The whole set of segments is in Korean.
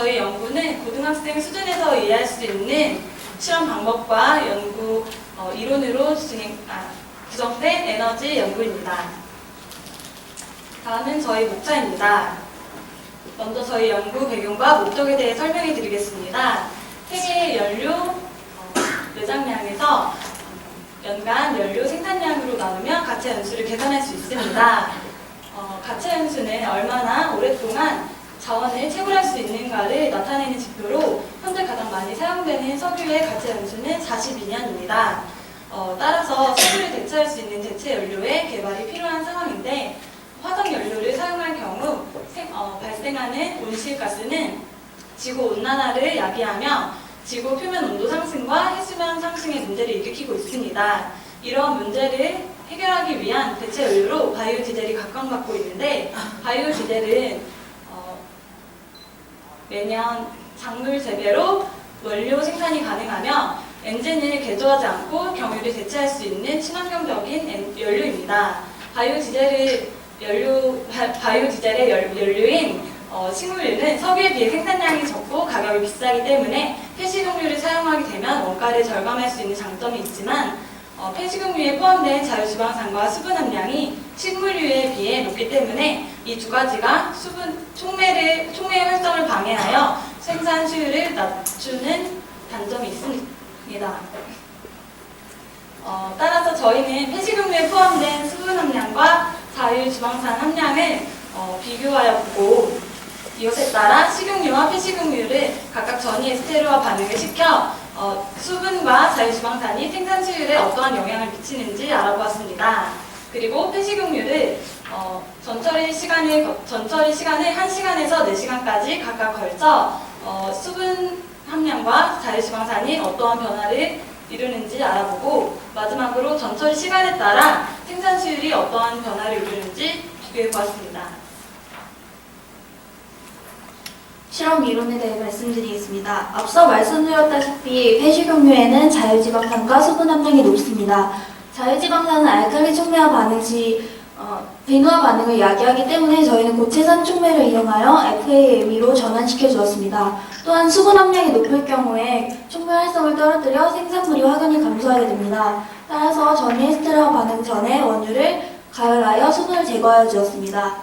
저희 연구는 고등학생 수준에서 이해할 수 있는 실험 방법과 연구 이론으로 구성된 에너지 연구입니다. 다음은 저희 목차입니다. 먼저 저희 연구 배경과 목적에 대해 설명해 드리겠습니다. 세계 연료 매장량에서 연간 연료 생산량으로 나누면 가채 연수를 계산할 수 있습니다. 가채 연수는 얼마나 오랫동안 자원을 채굴할 수 있는가를 나타내는 지표로 현재 가장 많이 사용되는 석유의 가채 연수는 42년입니다. 따라서 석유를 대체할 수 있는 대체 연료의 개발이 필요한 상황인데 화석 연료를 사용할 경우 발생하는 온실가스는 지구 온난화를 야기하며 지구 표면 온도 상승과 해수면 상승의 문제를 일으키고 있습니다. 이러한 문제를 해결하기 위한 대체 연료로 바이오 디젤이 각광받고 있는데 바이오 디젤은 매년 작물 재배로 원료 생산이 가능하며 엔진을 개조하지 않고 경유를 대체할 수 있는 친환경적인 연료입니다. 바이오 디젤의 연료인 식물유는 석유에 비해 생산량이 적고 가격이 비싸기 때문에 폐식용유를 사용하게 되면 원가를 절감할 수 있는 장점이 있지만 폐식용유에 포함된 자유지방산과 수분 함량이 식물유에 비해 높기 때문에 이 두 가지가 촉매의 활성을 방해하여 생산 수율을 낮추는 단점이 있습니다. 따라서 저희는 폐식용유에 포함된 수분 함량과 자유지방산 함량을 비교하여 보고 이것에 따라 식용유와 폐식용유를 각각 전이 에스테르와 반응을 시켜 수분과 자유지방산이 생산 수율에 어떠한 영향을 미치는지 알아보았습니다. 그리고 폐식용유를 전처리 시간을 1시간에서 4시간까지 각각 걸쳐 수분 함량과 자유지방산이 어떠한 변화를 이루는지 알아보고 마지막으로 전처리 시간에 따라 생산 수율이 어떠한 변화를 이루는지 비교해 보았습니다. 실험 이론에 대해 말씀드리겠습니다. 앞서 말씀드렸다시피 폐식용유에는 자유지방산과 수분 함량이 높습니다. 자유지방산은 알칼리 촉매와 반응 시 비누화 반응을 야기하기 때문에 저희는 고체산 촉매를 이용하여 FAME로 전환시켜 주었습니다. 또한 수분 함량이 높을 경우에 촉매 활성을 떨어뜨려 생산물이 확연히 감소하게 됩니다. 따라서 전이 에스테르와 반응 전에 원유를 가열하여 수분을 제거하여 주었습니다.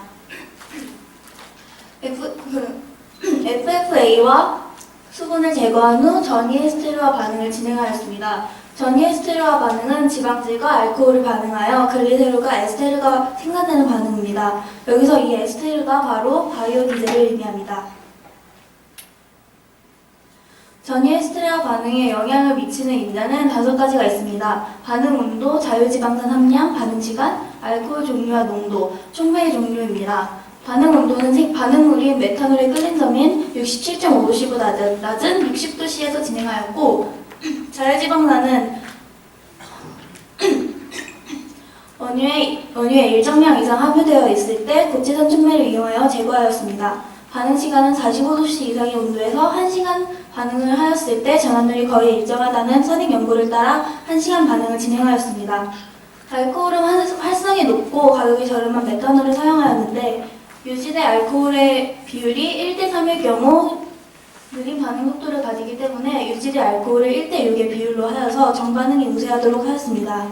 FFA와 수분을 제거한 후 전이에스테르와 반응을 진행하였습니다. 전이에스테르와 반응은 지방질과 알코올이 반응하여 글리세롤과 에스테르가 생산되는 반응입니다. 여기서 이 에스테르가 바로 바이오 디젤을 의미합니다. 전이에스테르와 반응에 영향을 미치는 인자는 5가지가 있습니다. 반응 온도, 자유지방산 함량, 반응 시간, 알코올 종류와 농도, 촉매의 종류입니다. 반응 온도는 반응물인 메탄올의 끓는 점인 67.5도씨보다 낮은 60도씨에서 진행하였고 자유지방산은 원유에 일정량 이상 함유되어 있을 때 고체산 촉매를 이용하여 제거하였습니다. 반응 시간은 45도씨 이상의 온도에서 1시간 반응을 하였을 때 전압률이 거의 일정하다는 선행 연구를 따라 1시간 반응을 진행하였습니다. 알코올은 활성이 높고 가격이 저렴한 메탄올을 사용하였는데 유지대 알코올의 비율이 1대3일 경우 느린 반응 속도를 가지기 때문에 유지대 알코올을 1대6의 비율로 하여서 정반응이 우세하도록 하였습니다.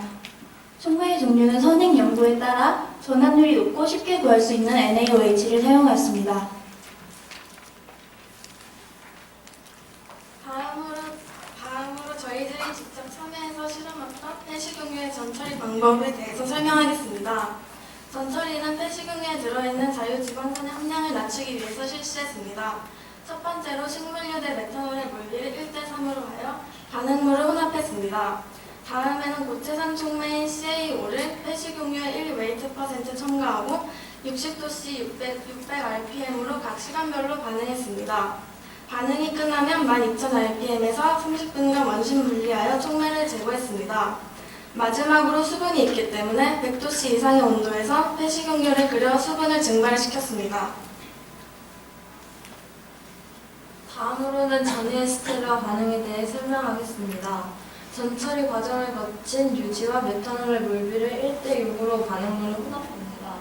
촉매의 종류는 선행 연구에 따라 전압률이 높고 쉽게 구할 수 있는 NaOH를 사용하였습니다. 다음으로 저희들이 직접 참여해서 실험했던 폐식용유의 전처리 방법에 대해서 설명하겠습니다. 전처리는 폐식용유에 들어있는 자유지방산의 함량을 낮추기 위해서 실시했습니다. 첫 번째로 식물유 대 메탄올의 물리를 1대3으로 하여 반응물을 혼합했습니다. 다음에는 고체산 촉매인 CaO를 폐식용유의 1웨이트% 첨가하고 60도씨 600rpm으로 각 시간별로 반응했습니다. 반응이 끝나면 12,000rpm에서 30분간 원심 분리하여 촉매를 제거했습니다. 마지막으로 수분이 있기 때문에 100도씨 이상의 온도에서 폐식용유를 끓여 수분을 증발을 시켰습니다. 다음으로는 전이에스테르와 반응에 대해 설명하겠습니다. 전처리 과정을 거친 유지와 메탄올의 물비를 1대6으로 반응물을 혼합합니다.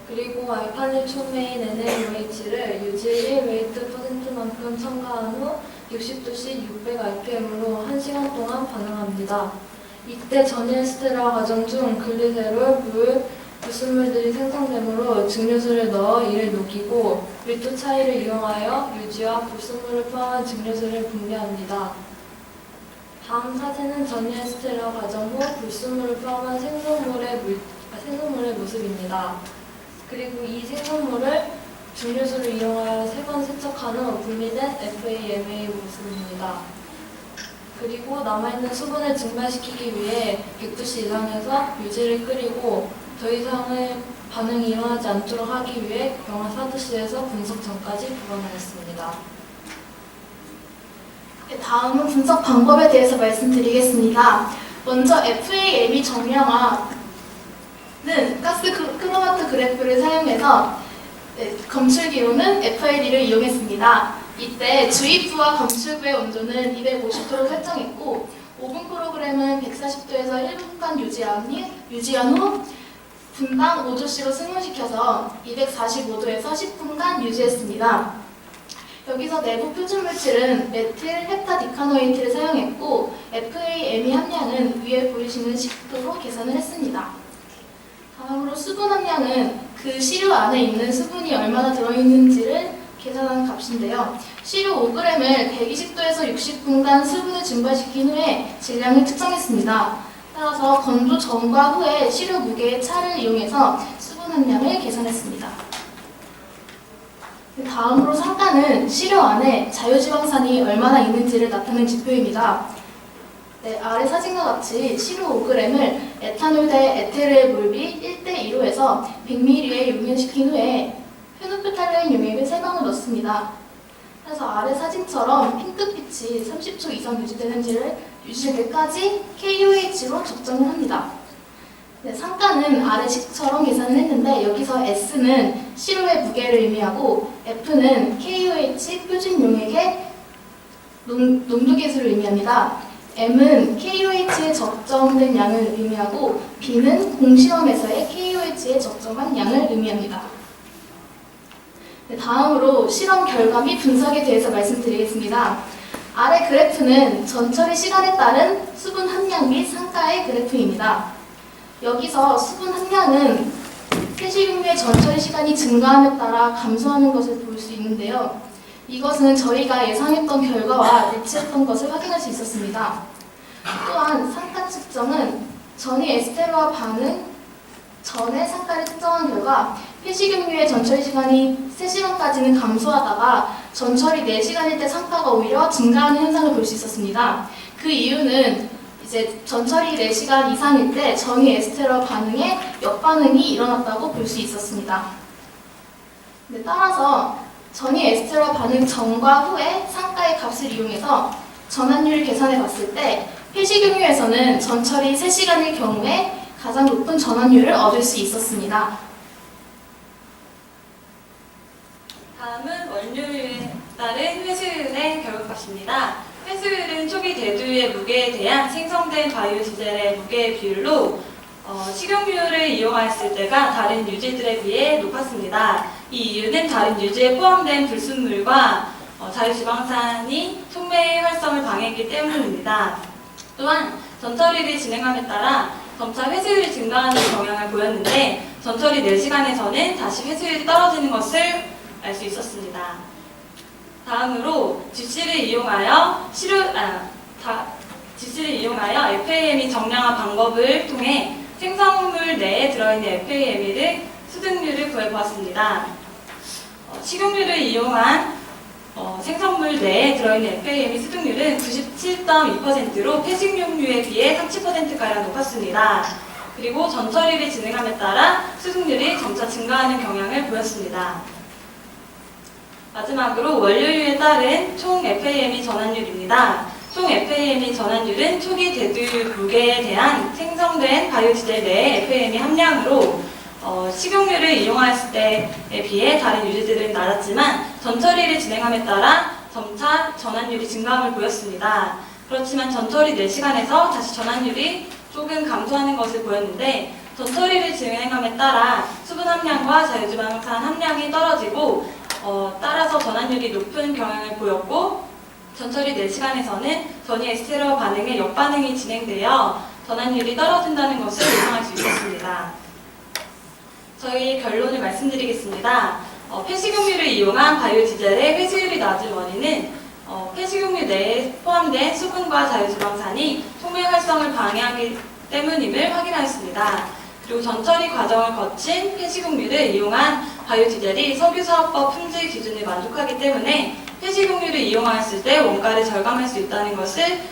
그리고 알칼리 촉매인 NaOH를 유지 1웨이트%만 만큼 첨가한 후 60도씨 600rpm으로 1시간 동안 반응합니다. 이때 전이에스테라 과정 중 글리세롤, 물, 불순물들이 생성되므로 증류수를 넣어 이를 녹이고 밀도 차이를 이용하여 유지와 불순물을 포함한 증류수를 분비합니다. 다음 사진은 전이에스테라 과정 후 불순물을 포함한 생성물의 모습입니다. 그리고 이 생성물을 증류수를 이용하여 3번 세척한 후 분리된 FAMA 모습입니다. 그리고 남아있는 수분을 증발시키기 위해 100도씨 이상에서 유지를 끓이고 더 이상의 반응이 일어나지 않도록 하기 위해 영하 4도씨에서 분석 전까지 보관하였습니다. 다음은 분석 방법에 대해서 말씀드리겠습니다. 먼저 FAME 정량화는 가스 크로마토 그래프를 사용해서 검출기로는 FID를 이용했습니다. 이때 주입부와 검출부의 온도는 250도로 설정했고 오븐 프로그램은 140도에서 1분간 유지한 후 분당 5도씨로 승용시켜서 245도에서 10분간 유지했습니다. 여기서 내부 표준 물질은 메틸 헵타디카노이트를 사용했고 FAME 함량은 위에 보이시는 식도로 계산을 했습니다. 다음으로 수분 함량은 그 시료 안에 있는 수분이 얼마나 들어있는지를 계산한 값인데요. 시료 5g을 120도에서 60분간 수분을 증발시킨 후에 질량을 측정했습니다. 따라서 건조 전과 후에 시료 무게의 차를 이용해서 수분 함량을 계산했습니다. 다음으로 상가는 시료 안에 자유지방산이 얼마나 있는지를 나타낸 지표입니다. 아래 사진과 같이 시료 5g을 에탄올 대 에테르의 몰비 1대2로 해서 100ml에 용연시킨 후에 페노프탈레인 용액을 3방울 넣습니다. 그래서 아래 사진처럼 핑크빛이 30초 이상 유지될 때까지 KOH로 적정을 합니다. 상가는 아래 식처럼 계산을 했는데 여기서 S는 시료의 무게를 의미하고 F는 KOH 표준 용액의 농도계수를 의미합니다. M은 KOH의 적정된 양을 의미하고 B는 공실험에서의 KOH의 적정한 양을 의미합니다. 다음으로 실험 결과 및 분석에 대해서 말씀드리겠습니다. 아래 그래프는 전처리 시간에 따른 수분 함량 및 상가의 그래프입니다. 여기서 수분 함량은 폐식용유의 전처리 시간이 증가함에 따라 감소하는 것을 볼 수 있는데요. 이것은 저희가 예상했던 결과와 일치했던 것을 확인할 수 있었습니다. 또한 상가 측정은 전이 에스테르와 반응 전의 상가를 측정한 결과 폐식용유의 전처리 시간이 3시간까지는 감소하다가 전처리 4시간일 때 상가가 오히려 증가하는 현상을 볼 수 있었습니다. 그 이유는 이제 전처리 4시간 이상일 때 전이 에스테르와 반응에 역반응이 일어났다고 볼 수 있었습니다. 따라서 전이 에스테르와 반응 전과 후에 상가의 값을 이용해서 전환율을 계산해 봤을 때 폐식용유에서는 전처리 3시간일 경우에 가장 높은 전환율을 얻을 수 있었습니다. 다음은 원료에 따른 회수율의 결과값입니다. 회수율은 초기 대두유의 무게에 대한 생성된 바이오 디젤의 무게 비율로 식용유를 이용했을 때가 다른 유지들에 비해 높았습니다. 이 이유는 다른 유지에 포함된 불순물과 자유지방산이 촉매의 활성을 방해했기 때문입니다. 또한 전처리를 진행함에 따라 점차 회수율이 증가하는 경향을 보였는데 전처리 4시간에서는 다시 회수율이 떨어지는 것을 알 수 있었습니다. 다음으로 GC를 이용하여 FAME 정량화 방법을 통해 생성물 내에 들어있는 FAME를 수증률을 구해보았습니다. 식용유를 이용한 생성물 내에 들어있는 FAME 수증률은 97.2%로 폐식용유에 비해 30%가량 높았습니다. 그리고 전처리를 진행함에 따라 수증률이 점차 증가하는 경향을 보였습니다. 마지막으로 원료유에 따른 총 FAME 전환율입니다. 총 FAME 전환율은 초기 대두유 무게에 대한 생성된 바이오디젤 내의 FAME 함량으로 식용유를 이용했을 때에 비해 다른 유지들은 낮았지만 전처리를 진행함에 따라 점차 전환율이 증가함을 보였습니다. 그렇지만 전처리 4시간에서 다시 전환율이 조금 감소하는 것을 보였는데 전처리를 진행함에 따라 수분 함량과 자유지방산 함량이 떨어지고 따라서 전환율이 높은 경향을 보였고 전처리 4시간에서는 전이 에스테르와 반응의 역반응이 진행되어 전환율이 떨어진다는 것을 예상할 수 있었습니다. 저희 결론을 말씀드리겠습니다. 폐식용유를 이용한 바이오디젤의 회수율이 낮은 원인은 폐식용유 내에 포함된 수분과 자유지방산이 속매 활성을 방해하기 때문임을 확인하였습니다. 그리고 전처리 과정을 거친 폐식용유를 이용한 바이오디젤이 석유사업법 품질 기준을 만족하기 때문에 폐식용유를 이용하였을 때 원가를 절감할 수 있다는 것을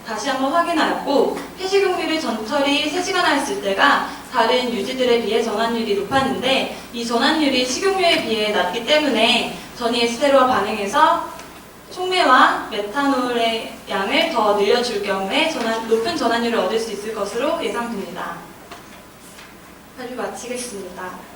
다시 한번 확인하였고, 폐식용유를 전처리 3시간 하였을 때가 다른 유지들에 비해 전환율이 높았는데 이 전환율이 식용유에 비해 낮기 때문에 전이 에스테르와 반응해서 촉매와 메탄올의 양을 더 늘려줄 경우에 높은 전환율을 얻을 수 있을 것으로 예상됩니다. 발표 마치겠습니다.